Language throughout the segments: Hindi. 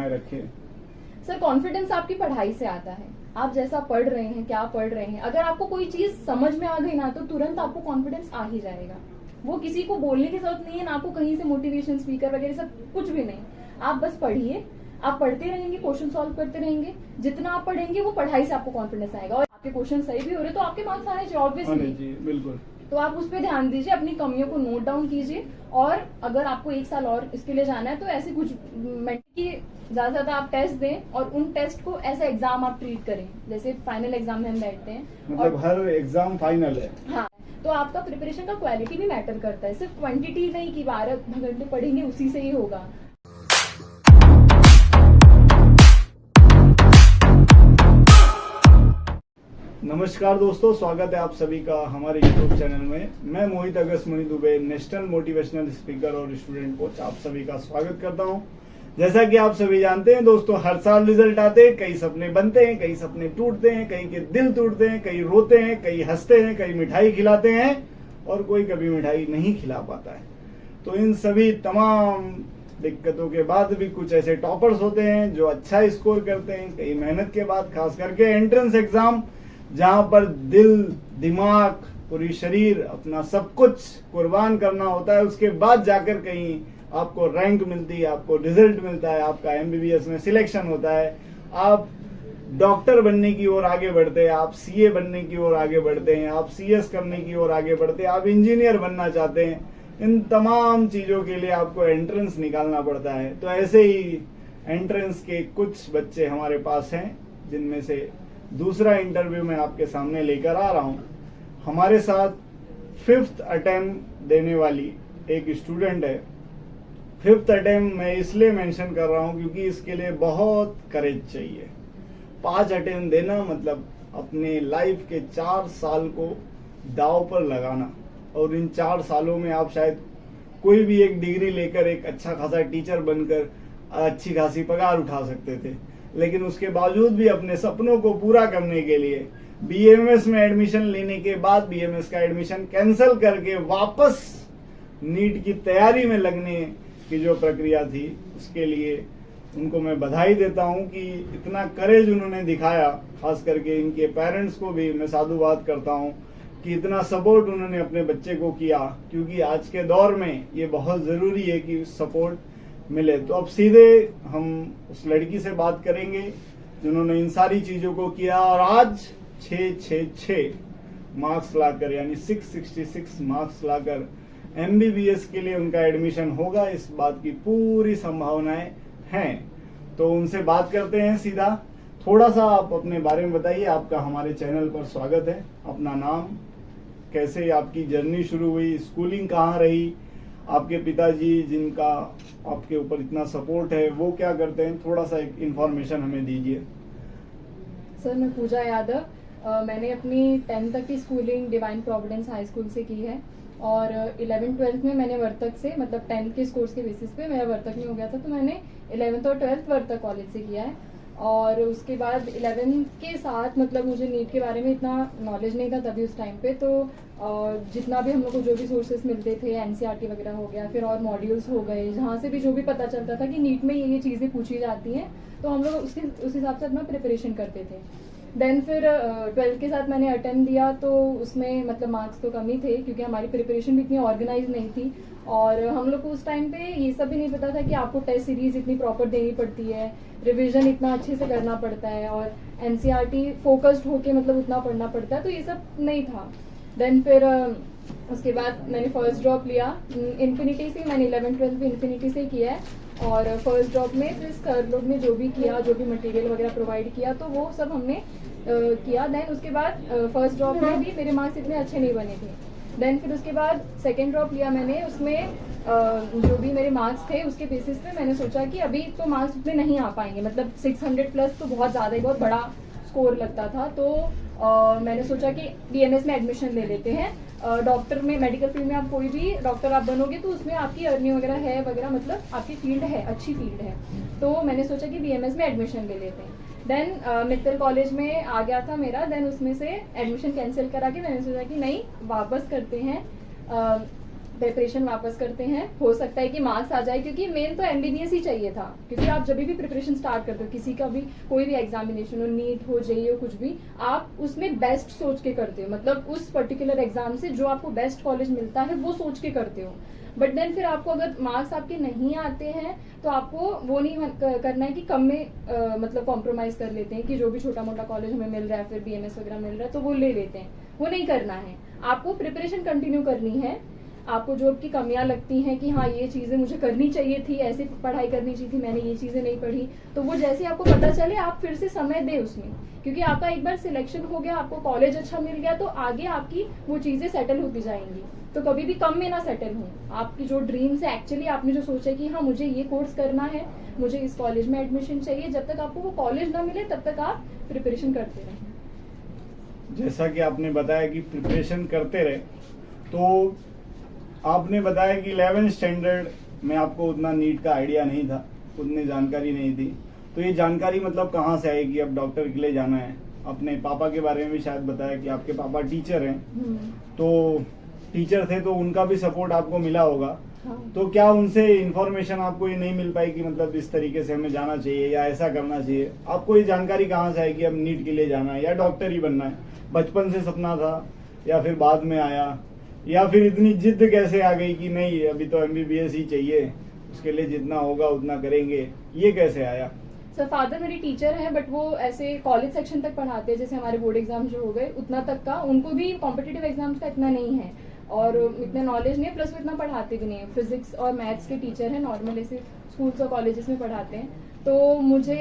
रखे। सर कॉन्फिडेंस आपकी पढ़ाई से आता है, आप जैसा पढ़ रहे हैं, क्या पढ़ रहे हैं, अगर आपको कोई चीज समझ में आ गई ना तो तुरंत आपको कॉन्फिडेंस आ ही जाएगा। वो किसी को बोलने की जरूरत नहीं है ना, आपको कहीं से मोटिवेशन स्पीकर वगैरह सब कुछ भी नहीं। आप बस पढ़िए, आप पढ़ते रहेंगे, क्वेश्चन सॉल्व करते रहेंगे, जितना आप पढ़ेंगे वो पढ़ाई से आपको कॉन्फिडेंस आएगा। और आपके क्वेश्चन सही भी हो रहे तो आपके मार्क्स आने चाहिए ऑब्वियसली। जी बिल्कुल। तो आप उस पर ध्यान दीजिए, अपनी कमियों को नोट डाउन कीजिए। और अगर आपको 1 साल और इसके लिए जाना है तो ऐसे कुछ की ज्यादा ज्यादा आप टेस्ट दें और उन टेस्ट को ऐसा एग्जाम आप ट्रीट करें जैसे फाइनल एग्जाम में हम बैठते हैं। मतलब हर एग्जाम फाइनल है। हाँ, तो आपका प्रिपरेशन का क्वालिटी भी मैटर करता है, सिर्फ क्वांटिटी नहीं कि 12 घंटे पढ़ेंगे उसी से ही होगा। नमस्कार दोस्तों, स्वागत है आप सभी का हमारे YouTube चैनल में। मैं मोहित अगस्त मुनि दुबे, नेशनल मोटिवेशनल स्पीकर और स्टूडेंट कोच, आप सभी का स्वागत करता हूं। जैसा कि आप सभी जानते हैं दोस्तों, हर साल रिजल्ट आते हैं, कई सपने बनते हैं, कई सपने टूटते हैं, कई के दिल टूटते हैं, कई रोते हैं, कई हंसते हैं, कई मिठाई खिलाते हैं और कोई कभी मिठाई नहीं खिला पाता है। तो इन सभी तमाम दिक्कतों के बाद भी कुछ ऐसे टॉपर्स होते हैं जो अच्छा स्कोर करते हैं, कई मेहनत के बाद, खास करके एंट्रेंस एग्जाम जहां पर दिल, दिमाग, पूरी शरीर, अपना सब कुछ कुर्बान करना होता है, उसके बाद जाकर कहीं आपको रैंक मिलती है, आपको रिजल्ट मिलता है, आपका एमबीबीएस में सिलेक्शन होता है, आप डॉक्टर बनने की ओर आगे बढ़ते हैं, आप सीए बनने की ओर आगे बढ़ते हैं, आप सीएस करने की ओर आगे बढ़ते हैं, आप इंजीनियर बनना चाहते हैं। इन तमाम चीजों के लिए आपको एंट्रेंस निकालना पड़ता है। तो ऐसे ही एंट्रेंस के कुछ बच्चे हमारे पास हैं, जिनमें से दूसरा इंटरव्यू मैं आपके सामने लेकर आ रहा हूं। हमारे साथ 5th अटेम्प्ट देने वाली एक स्टूडेंट है। 5th अटेम्प्ट मैं इसलिए मेंशन कर रहा हूं क्योंकि इसके लिए बहुत करेज चाहिए। 5 अटेम्प्ट देना मतलब अपने लाइफ के 4 साल को दांव पर लगाना, और इन 4 सालों में आप शायद कोई भी एक डिग्री लेकर एक अच्छा खासा टीचर बनकर अच्छी खासी पगार उठा सकते थे, लेकिन उसके बावजूद भी अपने सपनों को पूरा करने के लिए बीएमएस में एडमिशन लेने के बाद बीएमएस का एडमिशन कैंसिल करके वापस नीट की तैयारी में लगने की जो प्रक्रिया थी, उसके लिए उनको मैं बधाई देता हूं कि इतना करेज उन्होंने दिखाया। खास करके इनके पेरेंट्स को भी मैं साधुवाद करता हूं कि इतना सपोर्ट उन्होंने अपने बच्चे को किया, क्योंकि आज के दौर में ये बहुत जरूरी है कि सपोर्ट मिले। तो अब सीधे हम उस लड़की से बात करेंगे जिन्होंने इन सारी चीजों को किया और आज 666 मार्क्स लाकर, यानी 666 मार्क्स लाकर एमबीबीएस के लिए उनका एडमिशन होगा, इस बात की पूरी संभावनाएं हैं। तो उनसे बात करते हैं सीधा। थोड़ा सा आप अपने बारे में बताइए। आपका हमारे चैनल पर स्वागत है। अपना नाम, कैसे आपकी जर्नी शुरू हुई, स्कूलिंग कहाँ रही, आपके पिताजी जिनका आपके ऊपर इतना सपोर्ट है वो क्या करते हैं, थोड़ा सा एक इन्फॉर्मेशन हमें दीजिए। सर मैं पूजा यादव, मैंने अपनी 10th तक की schooling divine Providence high school से की है और 11th-12th में मैंने वर्तक से, मतलब 10th के स्कोर्स के बेसिस पे मेरा वर्तक नहीं हो गया था तो मैंने 11th और 12th वर्तक कॉलेज से किया है। और उसके बाद 11th के साथ मतलब मुझे नीट के बारे में इतना नॉलेज नहीं था तभी उस टाइम पे, तो जितना भी हम लोग को जो भी सोर्सेस मिलते थे, एनसीईआरटी वगैरह हो गया, फिर और मॉड्यूल्स हो गए, जहाँ से भी जो भी पता चलता था कि नीट में ये चीज़ें पूछी जाती हैं तो हम लोग उस हिसाब से अपना प्रिपरेशन करते थे। देन फिर 12th के साथ मैंने अटेम्प्ट दिया तो उसमें मतलब मार्क्स तो कम ही थे क्योंकि हमारी प्रिपरेशन भी इतनी ऑर्गेनाइज नहीं थी और हम लोग को उस टाइम पे ये सब भी नहीं पता था कि आपको टेस्ट सीरीज इतनी प्रॉपर देनी पड़ती है, रिवीजन इतना अच्छे से करना पड़ता है और एनसीईआरटी फोकस्ड होके मतलब उतना पढ़ना पड़ता है, तो ये सब नहीं था। देन फिर उसके बाद मैंने फर्स्ट ड्रॉप लिया इन्फिनिटी से। मैंने 11th-12th भी इन्फिनिटी से किया है और फर्स्ट ड्रॉप में फिर सर लोग ने जो भी किया, जो भी मटेरियल वगैरह प्रोवाइड किया तो वो सब हमने किया। देन उसके बाद फर्स्ट ड्रॉप में भी मेरे मार्क्स इतने अच्छे नहीं बने थे। देन फिर उसके बाद सेकेंड ड्रॉप लिया मैंने, उसमें जो भी मेरे मार्क्स थे उसके बेसिस पे मैंने सोचा कि अभी तो मार्क्स उतने नहीं आ पाएंगे, मतलब 600 प्लस तो बहुत ज़्यादा ही, बहुत बड़ा स्कोर लगता था। तो मैंने सोचा कि बीएमएस में एडमिशन ले लेते हैं। डॉक्टर में, मेडिकल फील्ड में आप कोई भी डॉक्टर आप बनोगे तो उसमें आपकी अर्निंग वगैरह है वगैरह, मतलब आपकी फील्ड है, अच्छी फील्ड है। तो मैंने सोचा कि बीएमएस में एडमिशन ले लेते हैं। देन मित्तल कॉलेज में आ गया था मेरा, देन उसमें से एडमिशन कैंसिल करा के मैंने सोचा कि नहीं, वापस करते हैं प्रिपरेशन वापस करते हैं, हो सकता है कि मार्क्स आ जाए, क्योंकि मेन तो एमबीबीएस ही चाहिए था। क्योंकि आप जब भी प्रिपरेशन स्टार्ट करते हो, किसी का भी कोई भी एग्जामिनेशन हो, नीट हो, जेईई हो, कुछ भी, आप उसमें बेस्ट सोच के करते हो। मतलब उस पर्टिकुलर एग्जाम से जो आपको बेस्ट कॉलेज मिलता है वो सोच के करते हो। बट देन फिर आपको अगर मार्क्स आपके नहीं आते हैं तो आपको वो नहीं करना है कि कम में मतलब कॉम्प्रोमाइज कर लेते हैं कि जो भी छोटा मोटा कॉलेज हमें मिल रहा है, फिर बीएमएस वगैरह मिल रहा है तो वो ले लेते हैं। वो नहीं करना है, आपको प्रिपरेशन कंटिन्यू करनी है। आपको जो आपकी कमियां लगती हैं कि हाँ ये चीजें मुझे करनी चाहिए थी, ऐसे पढ़ाई करनी चाहिए थी, मैंने ये चीजें नहीं पढ़ी, तो वो जैसे आपको पता चले आप फिर से समय दें उसमें। क्योंकि आपका एक बार सिलेक्शन हो गया, आपको कॉलेज अच्छा मिल गया, तो आगे आपकी वो चीजें सेटल होती जाएंगी। तो कभी भी कम में ना सेटल हो। आपकी जो ड्रीम्स है, एक्चुअली आपने जो सोचा है कि हाँ मुझे ये कोर्स करना है, मुझे इस कॉलेज में एडमिशन चाहिए, जब तक आपको वो कॉलेज ना मिले तब तक आप प्रिपरेशन करते रहें। जैसा कि आपने बताया कि प्रिपरेशन करते रहे, तो आपने बताया कि 11th स्टैंडर्ड में आपको उतना नीट का आइडिया नहीं था, उतनी जानकारी नहीं थी। तो ये जानकारी मतलब कहाँ से आई कि अब डॉक्टर के लिए जाना है? अपने पापा के बारे में भी शायद बताया कि आपके पापा टीचर हैं, तो टीचर थे तो उनका भी सपोर्ट आपको मिला होगा। हाँ। तो क्या उनसे इन्फॉर्मेशन आपको ये नहीं मिल पाई कि मतलब इस तरीके से हमें जाना चाहिए या ऐसा करना चाहिए? आपको ये जानकारी कहाँ से आई कि अब नीट के लिए जाना है या डॉक्टर ही बनना है? बचपन से सपना था या फिर बाद में आया, या फिर इतनी जिद कैसे आ गई कि नहीं अभी तो एमबीबीएस ही चाहिए, उसके लिए जितना होगा उतना करेंगे, ये कैसे आया? सर फादर मेरी टीचर हैं, बट वो ऐसे कॉलेज सेक्शन तक पढ़ाते हैं। जैसे हमारे बोर्ड एग्जाम जो हो गए उतना तक का, उनको भी कॉम्पिटिटिव एग्जाम्स का इतना नहीं है और इतना नॉलेज नहीं है, प्लस वो इतना पढ़ाते भी नहीं है। फिजिक्स और मैथ्स के टीचर हैं, नॉर्मल ऐसे स्कूल्स और कॉलेजेस में पढ़ाते हैं। तो मुझे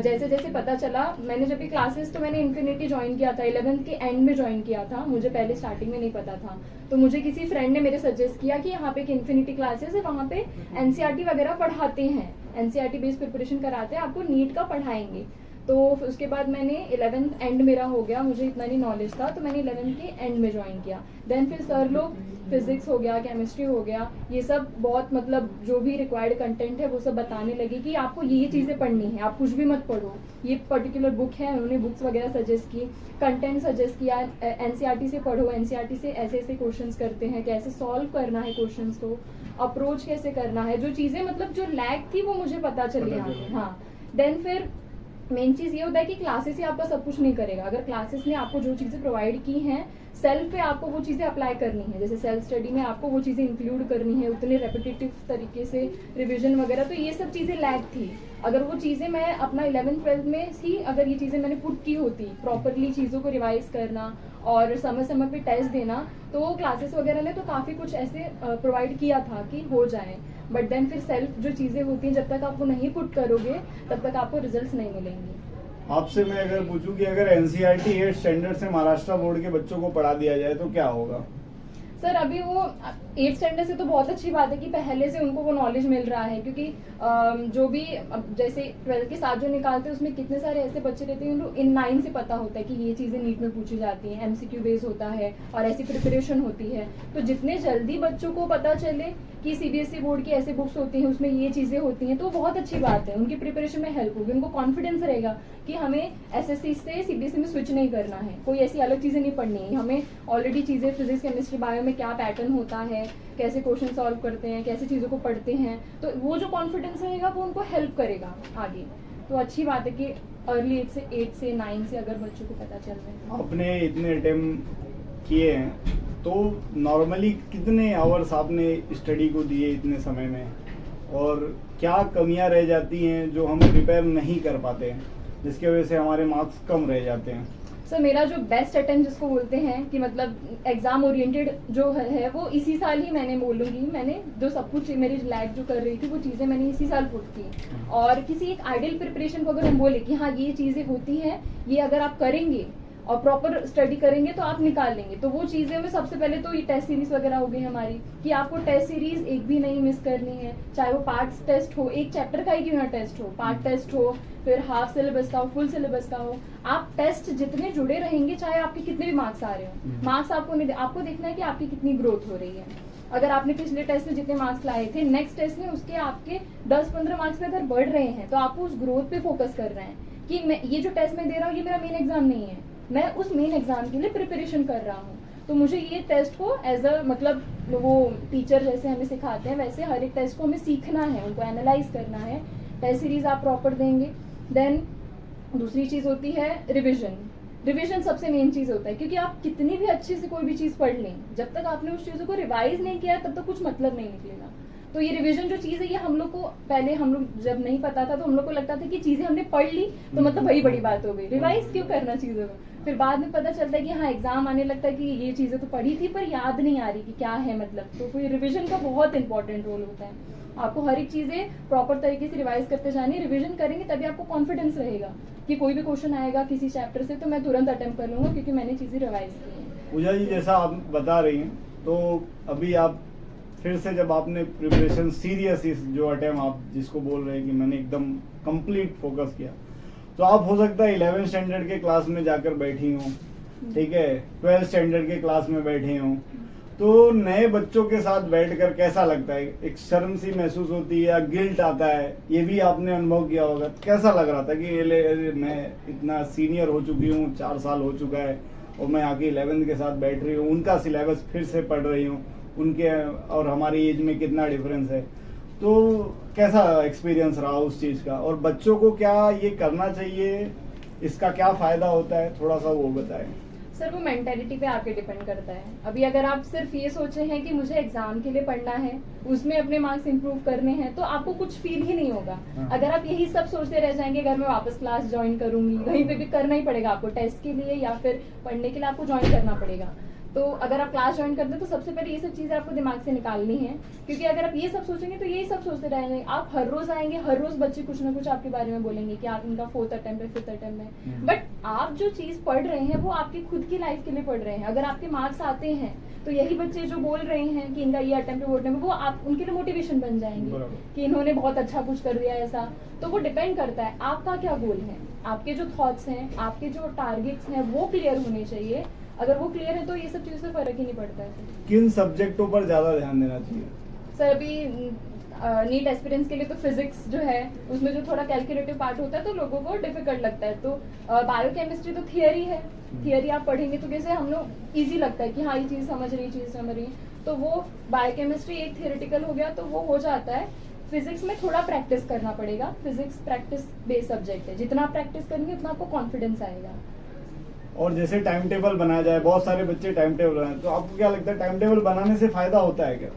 जैसे जैसे पता चला, मैंने जब भी क्लासेस तो मैंने इन्फिनिटी ज्वाइन किया था, 11th के एंड में ज्वाइन किया था, मुझे पहले स्टार्टिंग में नहीं पता था। तो मुझे किसी फ्रेंड ने मेरे सजेस्ट किया कि यहाँ पे एक इन्फिनिटी क्लासेस है, वहाँ पे एनसीईआरटी वगैरह पढ़ाते हैं, एनसीईआरटी बेस्ड प्रिपरेशन कराते हैं, आपको नीट का पढ़ाएंगे। तो उसके बाद मैंने 11th एंड मेरा हो गया, मुझे इतना नहीं नॉलेज था, तो मैंने 11th के एंड में ज्वाइन किया। देन फिर सर लोग फिजिक्स हो गया, केमिस्ट्री हो गया, ये सब बहुत मतलब जो भी रिक्वायर्ड कंटेंट है वो सब बताने लगे कि आपको ये चीज़ें पढ़नी है, आप कुछ भी मत पढ़ो, ये पर्टिकुलर बुक है, उन्होंने बुक्स वगैरह सजेस्ट की, कंटेंट सजेस्ट किया, एनसीईआरटी से पढ़ो, एनसीईआरटी से ऐसे ऐसे क्वेश्चंस करते हैं, कैसे सॉल्व करना है क्वेश्चंस को, अप्रोच कैसे करना है, जो चीज़ें मतलब जो लैग थी वो मुझे पता चली आगे। हाँ, देन फिर मेन चीज ये होता है कि क्लासेस ही आपका सब कुछ नहीं करेगा। अगर क्लासेस ने आपको जो चीजें प्रोवाइड की हैं, सेल्फ पे आपको वो चीजें अप्लाई करनी है। जैसे सेल्फ स्टडी में आपको वो चीजें इंक्लूड करनी है, उतने रेपिटेटिव तरीके से रिवीजन वगैरह, तो ये सब चीजें लैग थी। अगर वो चीजें मैं अपना 11th 12th में ही अगर ये चीजें मैंने पुट की होती, प्रॉपरली चीजों को रिवाइज करना और समय समय पे टेस्ट देना, तो क्लासेस वगैरह ने तो काफी कुछ ऐसे प्रोवाइड किया था कि हो जाए। बट देन फिर सेल्फ जो चीजें होती हैं, जब तक आप वो नहीं पुट करोगे तब तक आपको रिजल्ट्स नहीं मिलेंगे। आपसे मैं अगर पूछूं कि अगर एनसीईआरटी 8th स्टैंडर्ड से महाराष्ट्र बोर्ड के बच्चों को पढ़ा दिया जाए तो क्या होगा? सर अभी वो 8th स्टैंडर्ड से तो बहुत अच्छी बात है कि पहले से उनको वो नॉलेज मिल रहा है, क्योंकि जो भी जैसे 12th के साथ जो निकालते हैं उसमें कितने सारे ऐसे बच्चे रहते हैं उनको इन 9 से पता होता है कि ये चीज़ें नीट में पूछी जाती हैं, एमसीक्यू बेस होता है और ऐसी प्रिपरेशन होती है। तो जितने जल्दी बच्चों को पता चले कि सीबीएसई बोर्ड की ऐसे बुक्स होती हैं, उसमें ये चीज़ें होती हैं, तो बहुत अच्छी बात है, उनकी प्रिपरेशन में हेल्प होगी, उनको कॉन्फिडेंस रहेगा कि हमें एसएससी से सीबीएसई में स्विच नहीं करना है, कोई ऐसी अलग चीज़ें नहीं पढ़नी है, हमें ऑलरेडी चीज़ें फिजिक्स केमिस्ट्री बायो में क्या पैटर्न होता है, कैसे क्वेश्चन सॉल्व करते हैं, कैसे चीज़ों को पढ़ते हैं, तो वो जो कॉन्फिडेंस रहेगा वो उनको हेल्प करेगा आगे। तो अच्छी बात है कि अर्ली एज से 8 से 9 से अगर बच्चों को पता चल रहा है। आपने इतने अटेम्प्ट किए हैं तो नॉर्मली कितने आवर्स आपने स्टडी को दिए इतने समय में, और क्या कमियां रह जाती हैं जो हम प्रिपेयर नहीं कर पाते हैं जिसकी वजह से हमारे मार्क्स कम रह जाते हैं? सर मेरा जो बेस्ट अटेम्प्ट जिसको बोलते हैं कि मतलब एग्जाम ओरिएंटेड जो है वो इसी साल ही मैंने बोलूँगी, मैंने जो सब कुछ मेरी लैग जो कर रही थी वो चीज़ें मैंने इसी साल पुट की। और किसी एक आइडियल प्रिपरेशन को अगर हम बोले कि हाँ ये चीज़ें होती हैं, ये अगर आप करेंगे और प्रॉपर स्टडी करेंगे तो आप निकाल लेंगे। तो वो चीज़ें में सबसे पहले तो ये टेस्ट सीरीज वगैरह हो गई हमारी कि आपको टेस्ट सीरीज एक भी नहीं मिस करनी है, चाहे वो पार्ट्स टेस्ट हो, एक चैप्टर का ही क्यों ना टेस्ट हो, पार्ट टेस्ट हो, फिर हाफ सिलेबस का हो, फुल सिलेबस का हो, आप टेस्ट जितने जुड़े रहेंगे चाहे आपके कितने भी मार्क्स आ रहे हो, मार्क्स आपको नहीं, आपको देखना है कि आपकी कितनी ग्रोथ हो रही है। अगर आपने पिछले टेस्ट में जितने मार्क्स लाए थे, नेक्स्ट टेस्ट में उसके आपके 10-15 मार्क्स पे अगर बढ़ रहे हैं तो आपको उस ग्रोथ पे फोकस कर रहे हैं कि मैं ये जो टेस्ट में दे रहा हूँ ये मेरा मेन एग्जाम नहीं है, मैं उस मेन एग्जाम के लिए प्रिपरेशन कर रहा हूँ। तो मुझे ये टेस्ट को एज अ मतलब वो टीचर जैसे हमें सिखाते हैं वैसे हर एक टेस्ट को हमें सीखना है, उनको एनालाइज करना है। टेस्ट सीरीज आप प्रॉपर देंगे। देन दूसरी चीज़ होती है रिविजन। रिविजन सबसे मेन चीज़ होता है, क्योंकि आप कितनी भी अच्छे से कोई भी चीज़ पढ़ लें, जब तक आपने उस चीज़ों को रिवाइज नहीं किया तब तक कुछ मतलब नहीं निकलेगा। तो ये रिवीजन जो चीज़ है ये हम लोग को पहले, हम लोग जब नहीं पता था तो हम लोग को लगता था कि चीज़ें हमने पढ़ ली तो मतलब वही बड़ी बात हो गई, रिवाइज क्यों करना चीज़ों को। फिर बाद में पता चलता है कि हाँ एग्जाम आने लगता है कि ये चीज़ें तो पढ़ी थी पर याद नहीं आ रही कि क्या है मतलब। तो फिर रिविजन का बहुत इंपॉर्टेंट रोल होता है। आपको हर एक चीज़ें प्रॉपर तरीके से रिवाइज करते जानी, रिविजन करेंगे तभी आपको कॉन्फिडेंस रहेगा कि कोई भी क्वेश्चन आएगा किसी चैप्टर से तो मैं तुरंत अटेम्प्ट कर लूंगा क्योंकि मैंने चीज़ें रिवाइज की हैं। पूजा जी जैसा आप बता रही हैं, तो अभी आप फिर से जब आपने प्रिपरेशन सीरियस इस जो अटेम्प्ट आप जिसको बोल रहे हैं कि मैंने एकदम कंप्लीट फोकस किया, तो आप हो सकता है 11th स्टैंडर्ड के क्लास में जाकर बैठी हूँ, ठीक है, 12th स्टैंडर्ड के क्लास में बैठी हूँ, तो नए बच्चों के साथ बैठकर कैसा लगता है? एक शर्म सी महसूस होती है या गिल्ट आता है? ये भी आपने अनुभव किया होगा। कैसा लग रहा था कि ये मैं इतना सीनियर हो चुकी हूँ, 4 साल हो चुका है और मैं आके 11th के साथ बैठ रही हूँ, उनका सिलेबस फिर से पढ़ रही हूँ, उनके और हमारी एज में कितना डिफरेंस है। तो कैसा एक्सपीरियंस रहा उस चीज़ का, और बच्चों को क्या ये करना चाहिए, इसका क्या फ़ायदा होता है, थोड़ा सा वो बताएं। सर वो मेंटेलिटी पे आपके डिपेंड करता है। अभी अगर आप सिर्फ ये सोचे हैं कि मुझे एग्जाम के लिए पढ़ना है, उसमें अपने मार्क्स इंप्रूव करने हैं, तो आपको कुछ फील ही नहीं होगा। अगर आप यही सब सोचते रह जाएंगे घर में वापस क्लास ज्वाइन करूंगी, वहीं पे भी करना ही पड़ेगा आपको, टेस्ट के लिए या फिर पढ़ने के लिए आपको ज्वाइन करना पड़ेगा। तो अगर आप क्लास ज्वाइन करते हैं तो सबसे पहले ये सब चीज़ें आपको दिमाग से निकालनी है, क्योंकि अगर आप ये सब सोचेंगे तो यही सब सोचते रहेंगे। आप हर रोज आएंगे, हर रोज बच्चे कुछ ना कुछ आपके बारे में बोलेंगे कि आप इनका 4th अटेम्प्ट है, 5th अटेम्प्ट है। बट आप जो चीज़ पढ़ रहे हैं वो आपकी खुद की लाइफ के लिए पढ़ रहे हैं। अगर आपके मार्क्स आते हैं तो यही बच्चे जो बोल रहे हैं कि इनका ये अटेम्प्ट है वो अटेम्प्ट, वो आप उनके लिए मोटिवेशन बन जाएंगे कि इन्होंने बहुत अच्छा कुछ कर दिया ऐसा। तो वो डिपेंड करता है आपका क्या गोल है, आपके जो थॉट्स हैं, आपके जो टारगेट्स हैं वो क्लियर होने चाहिए। अगर वो क्लियर है तो ये सब चीज़ों से फर्क ही नहीं पड़ता है। किन सब्जेक्टों पर ज्यादा ध्यान देना चाहिए? सर अभी नीट एस्पिरेंट्स के लिए तो फिजिक्स जो है उसमें जो थोड़ा कैलकुलेटिव पार्ट होता है तो लोगों को डिफिकल्ट लगता है। तो बायोकेमिस्ट्री तो थियरी है, थियरी आप पढ़ेंगे तो कैसे हम लोग ईजी लगता है कि हाँ ये चीज़ समझ रही, तो वो बायोकेमिस्ट्री एक थियोरेटिकल हो गया तो वो हो जाता है। फिजिक्स में थोड़ा प्रैक्टिस करना पड़ेगा, फिजिक्स प्रैक्टिस बेस्ड सब्जेक्ट है, जितना आप प्रैक्टिस करेंगे उतना आपको कॉन्फिडेंस आएगा। और जैसे टाइम टेबल बनाया जाए, बहुत सारे बच्चे टाइम टेबल बनाए, तो आपको क्या लगता है टाइम टेबल बनाने से फायदा होता है क्या?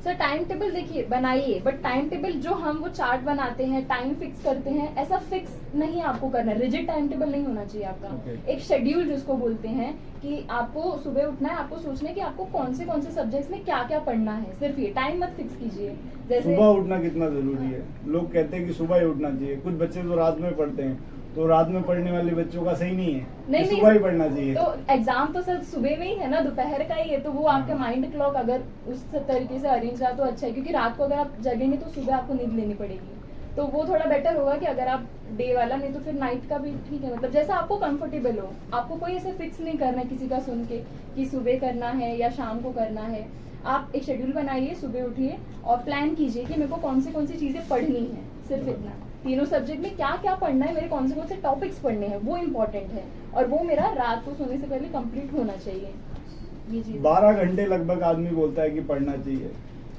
सर टाइम टेबल देखिए बनाइए, बट टाइम टेबल जो हम वो चार्ट बनाते हैं, टाइम फिक्स करते हैं, ऐसा फिक्स नहीं आपको करना है, रिजिड टाइम टेबल नहीं होना चाहिए आपका। एक शेड्यूल जिसको बोलते हैं कि आपको सुबह उठना है, आपको सोचना है कि आपको कौन से सब्जेक्ट्स में क्या क्या पढ़ना है, सिर्फ ये टाइम मत फिक्स कीजिए। जैसे सुबह उठना कितना जरूरी है? लोग कहते हैं कि सुबह ही उठना चाहिए, कुछ बच्चे तो रात में पढ़ते हैं, तो रात में पढ़ने वाले बच्चों का सही नहीं है, नहीं सुबह ही पढ़ना चाहिए। तो एग्जाम तो सर सुबह में ही है ना, दोपहर का ही है, तो वो आपका माइंड क्लॉक अगर उस तरीके से अरेंज रहा तो अच्छा है, क्योंकि रात को अगर आप जगेंगे तो सुबह आपको नींद लेनी पड़ेगी, तो वो थोड़ा बेटर होगा कि अगर आप डे वाला, नहीं तो फिर नाइट का भी ठीक है, मतलब जैसा आपको कंफर्टेबल हो। आपको कोई ऐसे फिक्स नहीं करना है किसी का सुन के कि सुबह करना है या शाम को करना है। आप एक शेड्यूल बनाइए, सुबह उठिए और प्लान कीजिए कि मेरे को कौन सी चीजें पढ़नी है, सिर्फ इतना, तीनों सब्जेक्ट में क्या क्या पढ़ना है, मेरे कौन से टॉपिक्स पढ़ने हैं वो इम्पोर्टेंट है, और वो मेरा रात को सोने से पहले कंप्लीट होना चाहिए। ये चीज 12 घंटे लगभग आदमी बोलता है कि पढ़ना चाहिए,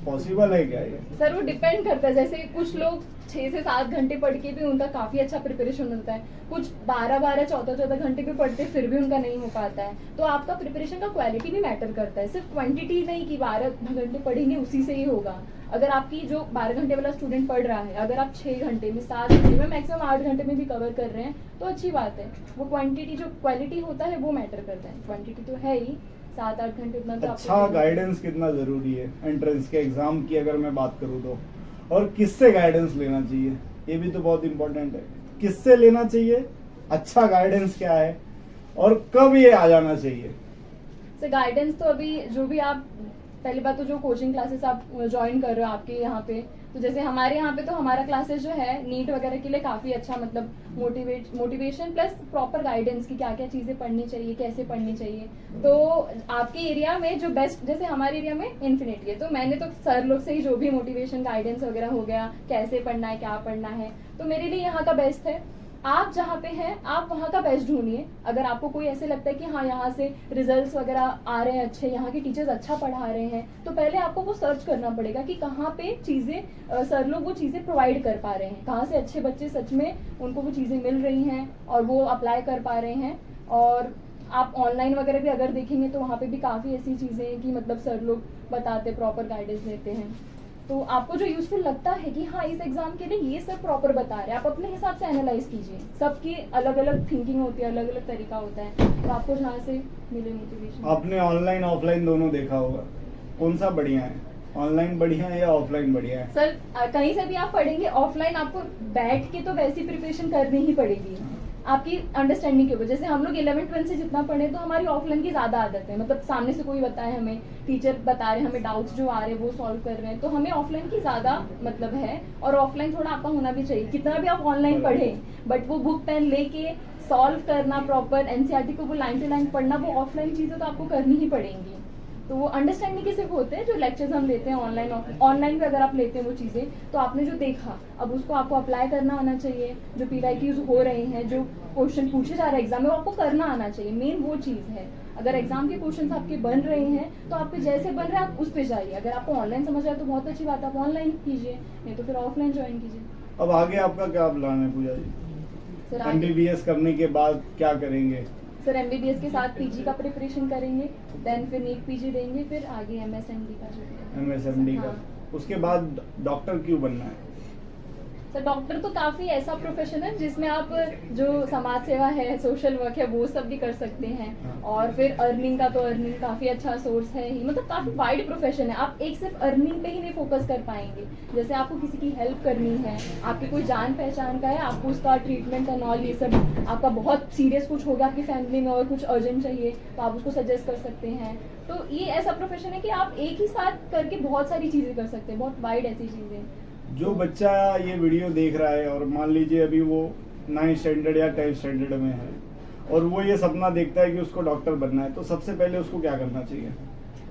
पॉसिबल है क्या ये? सर वो डिपेंड करता है, जैसे कुछ लोग 6 से 7 घंटे पढ़ के भी उनका काफी अच्छा प्रिपरेशन होता है, कुछ 12 14 घंटे भी पढ़ते फिर भी उनका नहीं हो पाता है। तो आपका प्रिपरेशन का क्वालिटी भी मैटर करता है, सिर्फ क्वांटिटी नहीं कि 12 घंटे पढ़ेंगे उसी से ही होगा। अगर आपकी जो 12 घंटे वाला स्टूडेंट पढ़ रहा है, अगर आप 6 घंटे में, 7 घंटे में, मैक्सिमम 8 घंटे में भी कवर कर रहे हैं तो अच्छी बात है। वो क्वांटिटी, जो क्वालिटी होता है वो मैटर करता है, क्वांटिटी तो है ही, 7-8 घंटे उतना तो अच्छा गाइडेंस कितना जरूरी है एंट्रेंस के एग्जाम की अगर मैं बात करूँ तो, और किससे गाइडेंस लेना चाहिए ये भी तो बहुत इंपॉर्टेंट है। किससे लेना चाहिए, अच्छा गाइडेंस क्या है, और कब ये आ जाना चाहिए? सर गाइडेंस तो अभी जो भी आप, पहली बात तो जो कोचिंग क्लासेस आप ज्वाइन कर रहे हो आपके यहाँ पे, तो जैसे हमारे यहाँ पे तो हमारा क्लासेस जो है नीट वगैरह के लिए काफ़ी अच्छा, मतलब मोटिवेशन प्लस प्रॉपर गाइडेंस की क्या क्या चीज़ें पढ़नी चाहिए, कैसे पढ़नी चाहिए। तो आपके एरिया में जो बेस्ट, जैसे हमारे एरिया में इन्फिनिटी है, तो मैंने तो सर लोग से ही जो भी मोटिवेशन गाइडेंस वगैरह हो गया, कैसे पढ़ना है, क्या पढ़ना है, तो मेरे लिए यहाँ का बेस्ट है। आप जहाँ पे हैं आप वहाँ का बेस्ट ढूंढिए। अगर आपको कोई ऐसे लगता है कि हाँ यहाँ से रिजल्ट्स वगैरह आ रहे हैं अच्छे, यहाँ के टीचर्स अच्छा पढ़ा रहे हैं, तो पहले आपको वो सर्च करना पड़ेगा कि कहाँ पे चीज़ें सर लोग वो चीज़ें प्रोवाइड कर पा रहे हैं, कहाँ से अच्छे बच्चे सच में उनको वो चीज़ें मिल रही हैं और वो अप्लाई कर पा रहे हैं। और आप ऑनलाइन वगैरह भी अगर देखेंगे तो वहाँ पे भी काफ़ी ऐसी चीज़ें हैं कि मतलब सर लोग बताते, प्रॉपर गाइडेंस देते हैं। तो आपको जो यूजफुल लगता है कि हाँ इस एग्जाम के लिए ये सब प्रॉपर बता रहे हैं, आप अपने हिसाब से एनालाइज कीजिए। सबकी अलग अलग थिंकिंग होती है, अलग अलग तरीका होता है, तो आपको जहाँ से मिले मोटिवेशन। आपने ऑनलाइन ऑफलाइन दोनों देखा होगा, कौन सा बढ़िया है? ऑनलाइन बढ़िया है या ऑफलाइन बढ़िया है? सर कहीं से भी आप पढ़ेंगे ऑफलाइन आपको बैठ के तो वैसी प्रिपरेशन करनी ही पड़ेगी आपकी अंडरस्टैंडिंग के ऊपर। जैसे हम लोग 11th-12th से जितना पढ़े तो हमारी ऑफलाइन की ज्यादा आदत है, मतलब सामने से कोई बताए, हमें टीचर बता रहे हैं, हमें डाउट्स जो आ रहे हैं वो सॉल्व कर रहे हैं, तो हमें ऑफलाइन की ज्यादा मतलब है। और ऑफलाइन थोड़ा आपका होना भी चाहिए, कितना भी आप ऑनलाइन पढ़े बट वो बुक पेन लेके सॉल्व करना, प्रॉपर एनसीईआरटी को वो लाइन टू लाइन पढ़ना, वो ऑफलाइन चीजें तो आपको करनी ही पड़ेंगी। तो वो अंडरस्टैंडिंग के सिर्फ होते हैं जो लेक्चर्स हम लेते हैं ऑनलाइन। ऑनलाइन पे अगर आप लेते हैं वो चीज़ें, तो आपने जो देखा अब उसको आपको अप्लाई करना आना चाहिए। जो पीवाईक्यूज हो रहे हैं, जो क्वेश्चन पूछे जा रहे हैं एग्जाम में, वो आपको करना आना चाहिए, मेन वो चीज़ है। अगर एग्जाम के क्वेश्चन आपके बन रहे हैं तो आपके जैसे बन रहे हैं आप उस पर जाइए। अगर आपको ऑनलाइन समझ आए तो बहुत अच्छी बात है, आप ऑनलाइन कीजिए, नहीं तो फिर ऑफलाइन ज्वाइन कीजिए। अब आगे आपका क्या प्लान है पूजा जी? सर MBBS करने के बाद क्या करेंगे? सर MBBS के साथ PG का प्रिपरेशन करेंगे, देन फिर नीट PG देंगे, फिर आगे MSMD का जो है। MSMD का। हाँ। उसके बाद डॉक्टर क्यों बनना है? सर डॉक्टर तो काफी ऐसा प्रोफेशन है जिसमें आप जो समाज सेवा है, सोशल वर्क है, वो सब भी कर सकते हैं। और फिर अर्निंग का तो अर्निंग काफी अच्छा सोर्स है ही, मतलब काफी वाइड प्रोफेशन है। आप एक सिर्फ अर्निंग पे ही नहीं फोकस कर पाएंगे। जैसे आपको किसी की हेल्प करनी है, आपकी कोई जान पहचान का है, आपको उसका ट्रीटमेंट एंड ऑल ये सब, आपका बहुत सीरियस कुछ हो गया आपकी फैमिली में और कुछ अर्जेंट चाहिए तो आप उसको सजेस्ट कर सकते हैं। तो ये ऐसा प्रोफेशन है कि आप एक ही साथ करके बहुत सारी चीजें कर सकते हैं, बहुत वाइड ऐसी चीजें। जो बच्चा ये वीडियो देख रहा है और मान लीजिए अभी वो 9th स्टैंडर्ड या 10th स्टैंडर्ड में है और वो ये सपना देखता है कि उसको डॉक्टर बनना है, तो सबसे पहले उसको क्या करना चाहिए?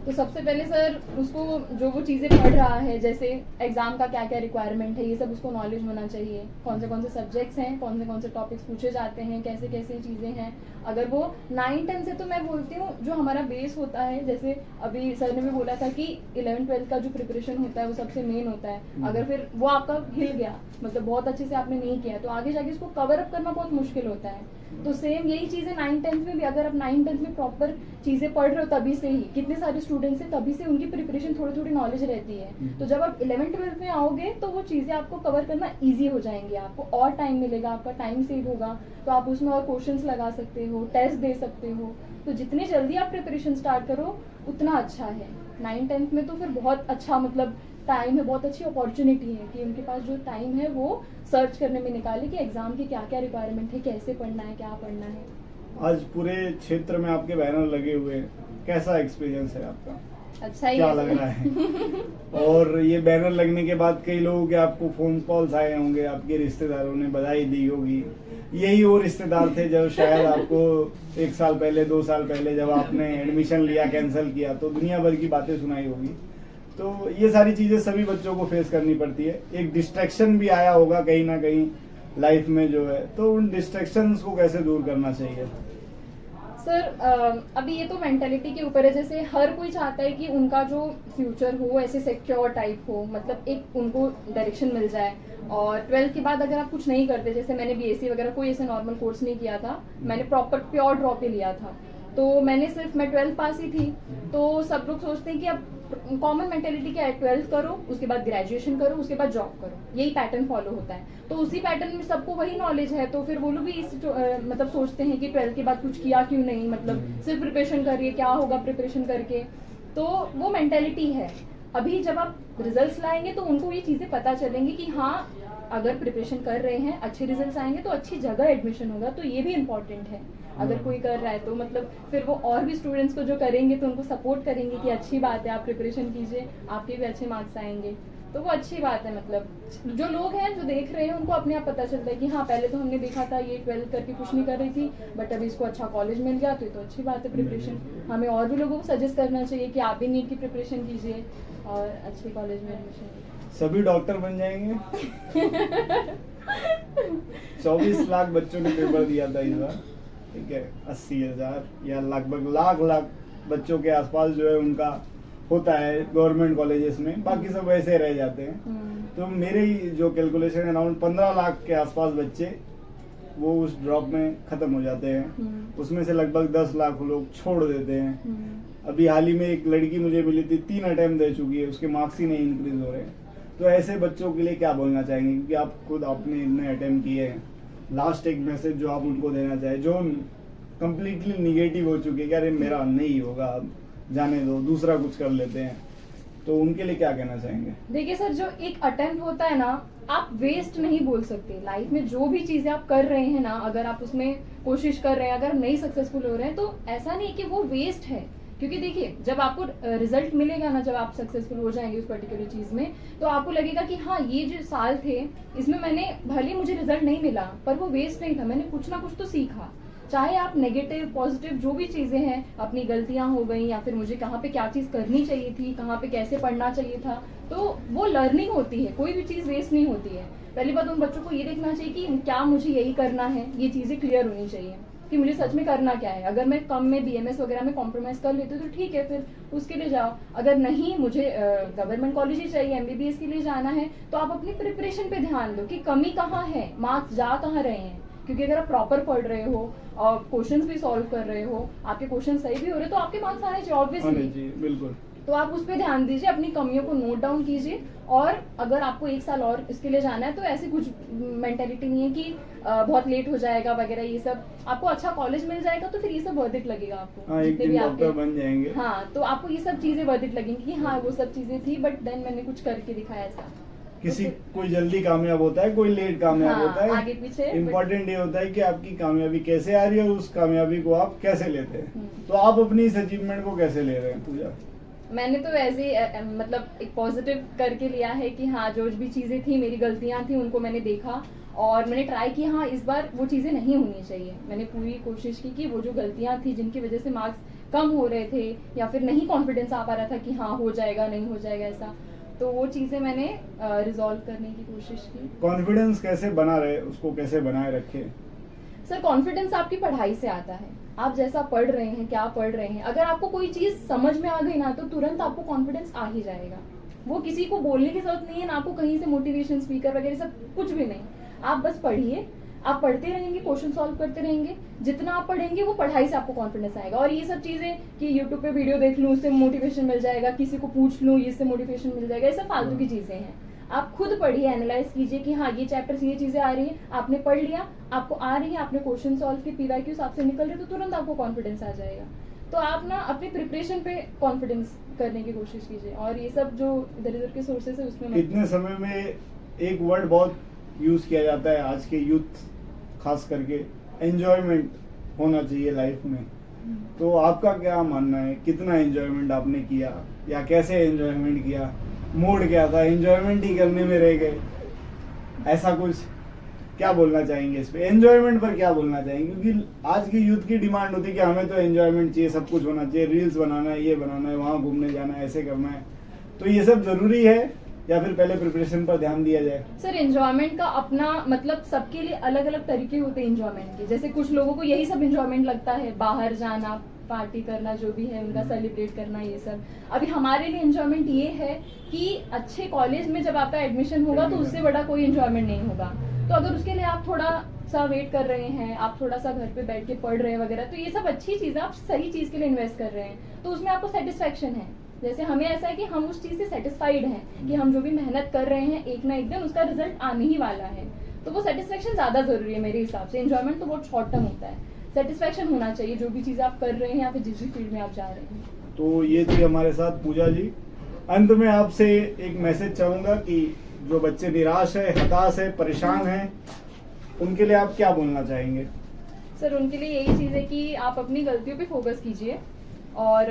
तो सबसे पहले सर उसको जो वो चीज़ें पढ़ रहा है, जैसे एग्जाम का क्या क्या रिक्वायरमेंट है, ये सब उसको नॉलेज होना चाहिए। कौन से सब्जेक्ट्स हैं, कौन से टॉपिक्स पूछे जाते हैं, कैसे कैसे चीज़ें हैं। अगर वो 9-10 से, तो मैं बोलती हूँ जो हमारा बेस होता है, जैसे अभी सर ने भी बोला था कि 11th-12th का जो प्रिपरेशन होता है वो सबसे मेन होता है। अगर फिर वो आपका हिल गया, मतलब बहुत अच्छे से आपने नहीं किया, तो आगे जाके इसको कवर अप करना बहुत मुश्किल होता है। तो सेम यही चीज़ें 9-10th में भी, अगर आप 9-10th में प्रॉपर चीज़ें पढ़ रहे हो तभी से ही, कितने सारे स्टूडेंट्स हैं तभी से उनकी प्रिपरेशन थोड़ी थोड़ी नॉलेज रहती है। तो जब आप 11th-12th में आओगे तो वो चीज़ें आपको कवर करना ईजी हो जाएंगी, आपको और टाइम मिलेगा, आपका टाइम सेव होगा, तो आप उसमें और क्वेश्चंस लगा सकते हो, टेस्ट दे सकते हो। तो जितनी जल्दी आप प्रिपरेशन स्टार्ट करो उतना अच्छा है। 9-10th में तो फिर बहुत अच्छा मतलब टाइम है, बहुत अच्छी अपॉर्चुनिटी है कि उनके पास जो टाइम है वो सर्च करने में निकाले कि एग्जाम की क्या क्या रिक्वायरमेंट है, कैसे पढ़ना है, क्या पढ़ना है। आज पूरे क्षेत्र में आपके बैनर लगे हुए हैं, कैसा एक्सपीरियंस है आपका? अच्छा ही क्या लग रहा है? और ये बैनर लगने के बाद कई लोगों के आपको फोन कॉल्स आए होंगे, आपके रिश्तेदारों ने बधाई दी होगी। यही वो रिश्तेदार थे जब शायद आपको 1 साल पहले 2 साल पहले जब आपने एडमिशन लिया, कैंसिल किया, तो दुनिया भर की बातें सुनाई होगी। तो ये सारी चीजें सभी बच्चों को फेस करनी पड़ती है। एक डिस्ट्रैक्शन भी आया होगा कहीं ना कहीं लाइफ में जो है, तो उन डिस्ट्रैक्शंस को कैसे दूर करना चाहिए? सर अभी ये तो मेंटेलिटी के ऊपर है। जैसे हर कोई चाहता है कि उनका जो फ्यूचर हो ऐसे सिक्योर टाइप हो, मतलब एक उनको डायरेक्शन मिल जाए। और 12th के बाद अगर आप कुछ नहीं करते, जैसे मैंने BSc वगैरह कोई ऐसे नॉर्मल कोर्स नहीं किया था, मैंने प्रॉपर प्योर ड्रॉप ही लिया था, तो मैं 12th पास ही थी। तो सब लोग सोचते हैं कि अब कॉमन मेंटेलिटी क्या है, 12th करो, उसके बाद ग्रेजुएशन करो, उसके बाद जॉब करो, यही पैटर्न फॉलो होता है। तो उसी पैटर्न में सबको वही नॉलेज है, तो फिर वो लोग भी मतलब सोचते हैं कि 12th के बाद कुछ किया क्यों नहीं, मतलब सिर्फ प्रिपरेशन करिए, क्या होगा प्रिपरेशन करके। तो वो मेंटेलिटी है। अभी जब आप रिजल्ट्स लाएंगे तो उनको ये चीज़ें पता चलेंगी कि हाँ अगर प्रिपरेशन कर रहे हैं, अच्छे रिजल्ट्स आएंगे तो अच्छी जगह एडमिशन होगा, तो ये भी इम्पोर्टेंट है। अगर कोई कर रहा है तो मतलब फिर वो और भी स्टूडेंट्स को जो करेंगे तो उनको सपोर्ट करेंगे कि अच्छी बात है, आप प्रिपरेशन कीजिए, आपके भी अच्छे मार्क्स आएंगे, तो वो अच्छी बात है। मतलब जो लोग हैं जो देख रहे हैं उनको अपने आप पता चलता है कि हाँ पहले तो हमने देखा था ये 12th करके कुछ नहीं कर रही थी, बट अभी इसको अच्छा कॉलेज मिल गया, तो ये तो अच्छी बात है प्रिपरेशन। हमें और भी लोगों को सजेस्ट करना चाहिए कि आप भी नीट की प्रिपरेशन कीजिए और अच्छे कॉलेज में एडमिशन। सभी डॉक्टर बन जाएंगे? 24 लाख बच्चों ने पेपर दिया था इस बार, ठीक है। 80,000 या लगभग लाख बच्चों के आसपास जो है उनका होता है गवर्नमेंट कॉलेजेस में, बाकी सब वैसे रह जाते हैं। तो मेरे जो कैलकुलेशन है अराउंड 15 लाख के आसपास बच्चे वो उस ड्रॉप में खत्म हो जाते हैं। उसमें से लगभग 10 लाख लोग छोड़ देते हैं। अभी हाल ही में एक लड़की मुझे मिली थी, 3 अटेम्प्ट दे चुकी है, उसके मार्क्स ही नहीं इंक्रीज हो रहे हैं। तो ऐसे बच्चों के लिए क्या बोलना चाहेंगे, क्योंकि आप खुद आपने इतने अटेम्प्ट किए हैं, लास्ट एक मैसेज जो आप उनको देना चाहे जो कम्प्लीटली निगेटिव हो चुके हैं कि अरे मेरा नहीं होगा, अब जाने दो, दूसरा कुछ कर लेते हैं, तो उनके लिए क्या कहना चाहेंगे? देखिए सर, जो एक अटेम्प्ट होता है ना, आप वेस्ट नहीं बोल सकते। लाइफ में जो भी चीजें आप कर रहे हैं ना, अगर आप उसमें कोशिश कर रहे हैं, अगर नहीं सक्सेसफुल हो रहे हैं, तो ऐसा नहीं कि वो वेस्ट है। क्योंकि देखिए, जब आपको रिजल्ट मिलेगा ना, जब आप सक्सेसफुल हो जाएंगे उस पर्टिकुलर चीज में, तो आपको लगेगा कि हाँ, ये जो साल थे इसमें मैंने, भले मुझे रिजल्ट नहीं मिला पर वो वेस्ट नहीं था, मैंने कुछ ना कुछ तो सीखा। चाहे आप नेगेटिव पॉजिटिव जो भी चीजें हैं, अपनी गलतियां हो गई या फिर मुझे कहाँ पे क्या चीज करनी चाहिए थी, कहाँ पे कैसे पढ़ना चाहिए था, तो वो लर्निंग होती है। कोई भी चीज वेस्ट नहीं होती है। पहली बात, उन बच्चों को ये देखना चाहिए कि क्या मुझे यही करना है, ये चीजें क्लियर होनी चाहिए कि मुझे सच में करना क्या है। अगर मैं कम में BMS वगैरह में कॉम्प्रोमाइज कर लेती हूँ तो ठीक है, फिर उसके लिए जाओ। अगर नहीं, मुझे गवर्नमेंट कॉलेज ही चाहिए, MBBS के लिए जाना है, तो आप अपनी प्रिपरेशन पे ध्यान दो कि कमी कहाँ है, मार्क्स जा कहाँ रहे हैं। क्योंकि अगर आप प्रॉपर पढ़ रहे हो और क्वेश्चंस भी सॉल्व कर रहे हो, आपके क्वेश्चन सही भी हो रहे हैं, तो आपके मार्क्स आने चाहिए ऑब्वियसली। बिल्कुल। तो आप उस पर ध्यान दीजिए, अपनी कमियों को नोट डाउन कीजिए। और अगर आपको 1 साल और इसके लिए जाना है, तो ऐसी कुछ मेंटेलिटी नहीं है कि बहुत लेट हो जाएगा वगैरह, ये सब। आपको अच्छा कॉलेज मिल जाएगा तो फिर ये सब वर्थ इट लगेगा आपको। हाँ, एक दिन डॉक्टर बन जाएंगे। हाँ, तो आपको ये सब चीजें वर्थ इट लगेंगी कि हाँ, वो सब चीजें थी, बट देन मैंने कुछ करके दिखाया ऐसा। किसी कोई जल्दी कामयाब होता है, कोई लेट कामयाब होता है, आगे पीछे। इम्पोर्टेंट ये होता है कि आपकी कामयाबी कैसे आ रही है और उस कामयाबी को आप कैसे लेते हैं। तो आप अपनी इस अचीवमेंट को कैसे ले रहे हैं पूजा? मैंने तो ऐसे मतलब एक पॉजिटिव करके लिया है कि हाँ, जो भी चीजें थी, मेरी गलतियां थी, उनको मैंने देखा और मैंने ट्राई की, हाँ इस बार वो चीजें नहीं होनी चाहिए। मैंने पूरी कोशिश की कि वो जो गलतियां थी जिनकी वजह से मार्क्स कम हो रहे थे या फिर नहीं कॉन्फिडेंस आ पा रहा था कि हाँ हो जाएगा, नहीं हो जाएगा ऐसा, तो वो चीजें मैंने रिजॉल्व करने की कोशिश की। कॉन्फिडेंस कैसे बना रहे, उसको कैसे बनाए रखे? सर, कॉन्फिडेंस आपकी पढ़ाई से आता है। आप जैसा पढ़ रहे हैं, क्या पढ़ रहे हैं, अगर आपको कोई चीज समझ में आ गई ना, तो तुरंत आपको कॉन्फिडेंस आ ही जाएगा। वो किसी को बोलने की जरूरत नहीं है ना, आपको कहीं से मोटिवेशन स्पीकर वगैरह सब कुछ भी नहीं। आप बस पढ़िए, आप पढ़ते रहेंगे, क्वेश्चन सॉल्व करते रहेंगे। जितना आप पढ़ेंगे वो पढ़ाई से आपको कॉन्फिडेंस आएगा। और ये सब चीजें कि यूट्यूब पे वीडियो देख लूँ उससे मोटिवेशन मिल जाएगा, किसी को पूछ लूँ इससे मोटिवेशन मिल जाएगा, ये सब फालतू की चीजें हैं। आप खुद पढ़िए, एनालाइज कीजिए कि हाँ, ये चैप्टर से ये चीजें आ रही हैं, आपने पढ़ लिया, आपको आ रही है, आपने क्वेश्चन सॉल्व किए, PYQs आपसे निकल रहे, तो तुरंत आपको कॉन्फिडेंस आ जाएगा। तो आप ना अपनी प्रिपरेशन पे कॉन्फिडेंस करने की कोशिश कीजिए, और ये सब जो इधर उधर के सोर्सेस है उसमें इतने समय में एक वर्ड बहुत यूज किया जाता है आज के यूथ खास करके, एंजॉयमेंट होना चाहिए लाइफ में। तो आपका क्या मानना है, कितना एंजॉयमेंट आपने किया या कैसे एंजॉयमेंट किया? मूड क्या था, एंजॉयमेंट ही करने में रह गए, ऐसा कुछ? क्या बोलना चाहेंगे इस पे, एंजॉयमेंट पर क्या बोलना चाहेंगे? क्योंकि आज की यूथ की डिमांड होती है कि हमें तो एंजॉयमेंट चाहिए, सब कुछ होना चाहिए, रील्स बनाना है, ये बनाना है, वहाँ घूमने जाना है, ऐसे करना है। तो ये सब जरूरी है या फिर पहले प्रिपरेशन पर ध्यान दिया जाए? सर, एंजॉयमेंट का अपना मतलब सबके लिए अलग अलग तरीके होते हैं एंजॉयमेंट के। जैसे कुछ लोगों को यही सब एंजॉयमेंट लगता है, बाहर जाना, पार्टी करना, जो भी है उनका सेलिब्रेट करना, ये सब। अभी हमारे लिए एंजॉयमेंट ये है कि अच्छे कॉलेज में जब आपका एडमिशन होगा तो उससे बड़ा कोई एंजॉयमेंट नहीं होगा। तो अगर उसके लिए आप थोड़ा सा वेट कर रहे हैं, आप थोड़ा सा घर पे बैठ के पढ़ रहे हैं वगैरह, तो ये सब अच्छी चीज है, आप सही चीज के लिए इन्वेस्ट कर रहे हैं, तो उसमें आपको सेटिस्फेक्शन है। जैसे हमें ऐसा है कि हम उस चीज से सेटिस्फाइड हैं कि हम जो भी मेहनत कर रहे हैं, एक ना एक दिन उसका रिजल्ट आने ही वाला है। तो वो सेटिस्फेक्शन ज्यादा जरूरी है मेरे हिसाब से। एंजॉयमेंट तो बहुत शॉर्ट टर्म होता है, सेटिस्फेक्शन होना चाहिए जो भी चीज आप कर रहे हैं या फिर जिस भी फील्ड में आप जा रहे हैं। तो ये थी हमारे साथ पूजा जी। अंत में आपसे एक मैसेज चाहूंगा कि जो बच्चे निराश है, हताश है, परेशान है, उनके लिए आप क्या बोलना चाहेंगे? सर, उनके लिए यही चीज है कि आप अपनी गलतियों पे फोकस कीजिए और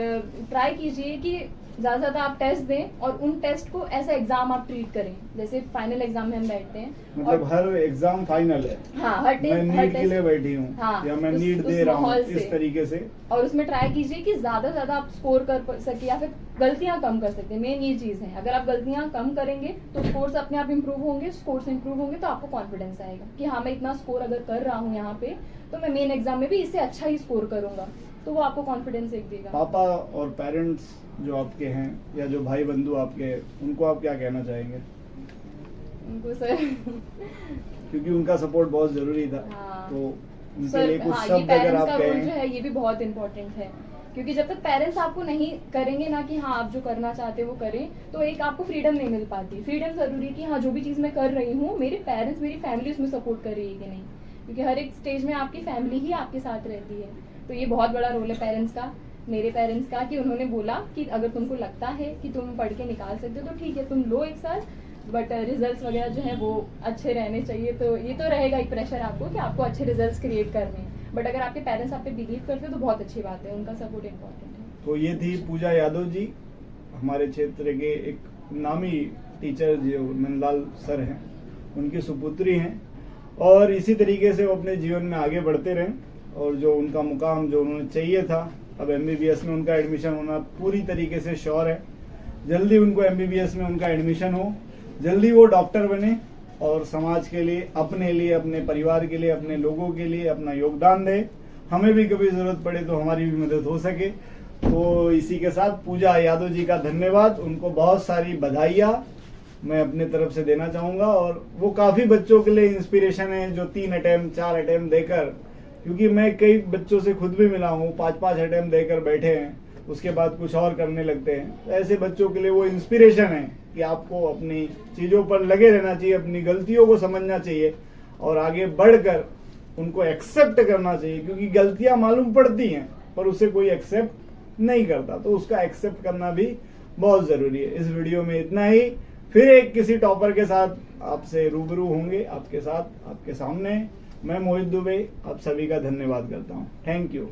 ट्राई कीजिए कि ज्यादा से ज्यादा आप टेस्ट दें और उन टेस्ट को ऐसा एग्जाम आप ट्रीट करें जैसे फाइनल एग्जाम में हम बैठते हैं। मतलब हर एग्जाम फाइनल है। हाँ, हर मैं नीट के लिए बैठी हूँ, हाँ, या मैं नीट दे रहा हूँ, माहौल इस से। तरीके से। और उसमें ट्राई कीजिए कि ज्यादा से ज्यादा आप स्कोर कर सके या फिर गलतियां कम कर सकते हैं। मेन ये चीज है, अगर आप गलतियां कम करेंगे तो स्कोर्स अपने आप इंप्रूव होंगे, स्कोर्स इंप्रूव होंगे तो आपको कॉन्फिडेंस आएगा कि हाँ मैं इतना स्कोर अगर कर रहा हूँ यहाँ पे तो मैं मेन एग्जाम में भी इससे अच्छा ही स्कोर करूंगा, तो वो आपको कॉन्फिडेंस एक देगा। पापा और पेरेंट्स जो आपके हैं या जो भाई बंधु आपके हैं, उनको आप क्या कहना चाहेंगे? उनको सर क्योंकि उनका सपोर्ट बहुत जरूरी था, हाँ। तो उनके सर लिए कुछ हाँ, ये शब्द अगर पेरेंट्स आप का रोल जो कहें। है ये भी बहुत इंपॉर्टेंट है, क्योंकि जब तक पेरेंट्स आपको नहीं करेंगे ना कि हाँ आप जो करना चाहते हो वो करें, तो एक आपको फ्रीडम नहीं मिल पाती। फ्रीडम जरूरी है कि हाँ जो भी चीज़ मैं कर रही हूँ मेरे पेरेंट्स, मेरी फैमिली उसमें सपोर्ट कर रही है कि नहीं, क्योंकि हर एक स्टेज में आपकी फैमिली ही आपके साथ रहती है। तो ये बहुत बड़ा रोल है पेरेंट्स का, मेरे पेरेंट्स का, कि उन्होंने बोला कि अगर तुमको लगता है कि तुम पढ़ के निकाल सकते हो तो ठीक है तुम लो एक साल, बट रिजल्ट्स वगैरह जो है वो अच्छे रहने चाहिए। तो ये तो रहेगा एक प्रेशर आपको कि आपको अच्छे रिजल्ट्स क्रिएट करने हैं, बट अगर आपके पेरेंट्स आप पे बिलीव करते हो तो बहुत अच्छी बात है, उनका सपोर्ट इम्पोर्टेंट है। तो ये थी पूजा यादव जी, हमारे क्षेत्र के एक नामी टीचर जो नंदलाल सर हैं, उनकी सुपुत्री हैं, और इसी तरीके से वो अपने जीवन में आगे बढ़ते रहें, और जो उनका मुकाम जो उन्होंने चाहिए था, अब MBBS में उनका एडमिशन होना पूरी तरीके से श्योर है। जल्दी उनको MBBS में उनका एडमिशन हो, जल्दी वो डॉक्टर बने और समाज के लिए, अपने लिए, अपने परिवार के लिए, अपने लोगों के लिए अपना योगदान दे। हमें भी कभी जरूरत पड़े तो हमारी भी मदद हो सके। तो इसी के साथ पूजा यादव जी का धन्यवाद, उनको बहुत सारी बधाइयाँ मैं अपने तरफ से देना चाहूँगा। और वो काफ़ी बच्चों के लिए इंस्पिरेशन है जो 3 अटेम्प्ट 4 अटेम्प्ट देकर, क्योंकि मैं कई बच्चों से खुद भी मिला हूँ, 5-5 अटेम्प्ट देकर बैठे हैं, उसके बाद कुछ और करने लगते हैं। तो ऐसे बच्चों के लिए वो इंस्पिरेशन है कि आपको अपनी चीज़ों पर लगे रहना चाहिए, अपनी गलतियों को समझना चाहिए और आगे बढ़कर उनको एक्सेप्ट करना चाहिए, क्योंकि गलतियां मालूम पड़ती हैं पर उसे कोई एक्सेप्ट नहीं करता, तो उसका एक्सेप्ट करना भी बहुत जरूरी है। इस वीडियो में इतना ही, फिर एक किसी टॉपर के साथ आपसे रूबरू होंगे, आपके साथ, आपके सामने। मैं मोहित दुबे आप सभी का धन्यवाद करता हूँ। Thank you.